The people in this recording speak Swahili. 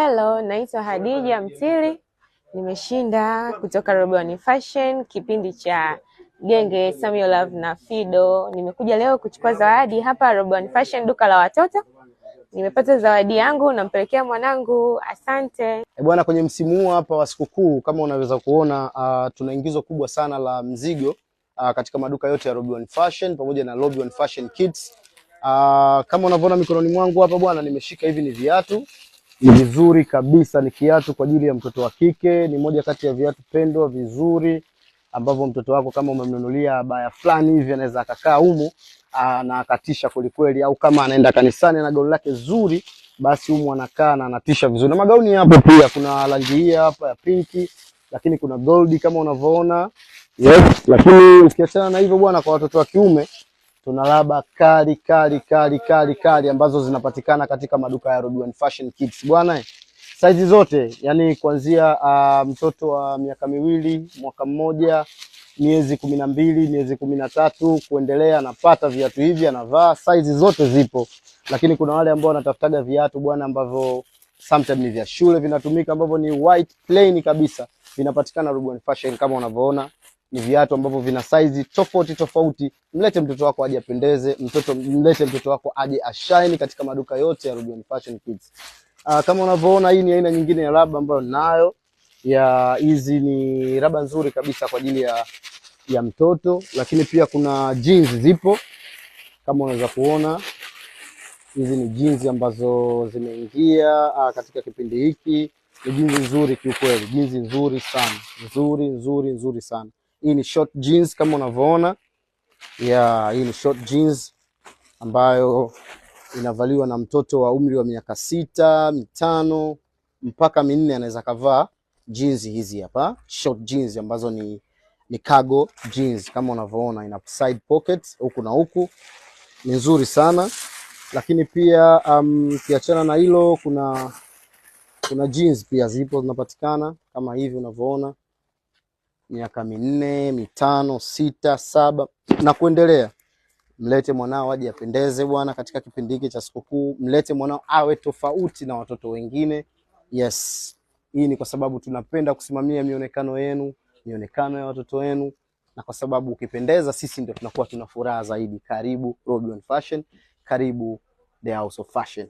Hello, naitwa Hadija Mtili. Nimeshinda kutoka Robi One Fashion kipindi cha Genge, Samuel Love na Fido. Nimekuja leo kuchukua zawadi hapa Robi One Fashion, duka la watoto. Nimepata zawadi yangu, nampelekea mwanangu. Asante. Bwana, kwenye msimu huu hapa wa sikukuu kama unaweza kuona tuna ingizo kubwa sana la mzigo katika maduka yote ya Robi One Fashion pamoja na Robi One Fashion Kids. Kama unavyoona mikononi mwangu hapa bwana, nimeshika hivi ni viatu. Ni vizuri kabisa, ni kiatu kwa ajili ya mtoto wa kike. Ni moja kati ya viatu pendwa vizuri ambavyo mtoto wako kama umemnunulia baya fulani hivi anaweza akakaa humu na akatisha kweli, au kama anaenda kanisani na gauni lake zuri, basi humu anakaa na anatisha vizuri. Na magauni hapo pia kuna rangi hii hapa ya pinki, lakini kuna goldi kama unavyoona. Yes, lakini ukiachana na hivyo bwana, kwa watoto wa kiume tuna laba kali ambazo zinapatikana katika maduka ya Robi One Fashion Kids bwana. Size zote, yani kuanzia mtoto wa miaka miwili, mwaka mmoja, miezi 12, miezi 13 kuendelea anapata viatu hivi anavaa. Size zote zipo. Lakini kuna wale ambao wanatafutaga viatu bwana ambavyo sometimes ni vya shule vinatumika, ambavyo ni white plain kabisa, vinapatikana Robi One Fashion kama unavyoona. Ni viatu ambavyo vina size tofauti. Mlete mtoto wako aje apendeze, mlete mtoto wako aje ashine katika maduka yote ya Robi One Fashion Kids. Kama unavyoona, hii ni aina nyingine ya raba ambayo ninayo. Hizi ni raba nzuri kabisa kwa ajili ya mtoto, lakini pia kuna jeans zipo. Kama unaweza kuona, hizi ni jeans ambazo zimeingia katika kipindi hiki. Ni jeans nzuri kiukweli, jeans nzuri sana, nzuri sana. Hii ni short jeans kama unavyoona. Hii ni short jeans ambayo inavaliwa na mtoto wa umri wa miaka 6, 5 mpaka 4 anaweza kavaa jeans hizi hapa. Short jeans ambazo ni cargo jeans kama unavyoona, ina side pockets huku na huku. Ni nzuri sana. Lakini pia kiachana na hilo kuna jeans pia zipo zinapatikana kama hivi unavyoona. Miaka 4, 5, 6, 7 na kuendelea. Mlete mwanao aje apendeze bwana katika kipindi hiki cha sikukuu. Mlete mwanao awe tofauti na watoto wengine. Yes. Hii ni kwa sababu tunapenda kusimamia mionekano yenu, mionekano ya watoto wenu, na kwa sababu ukipendeza sisi ndio tunakuwa tuna furaha zaidi. Karibu Robi One Fashion, karibu The House of Fashion.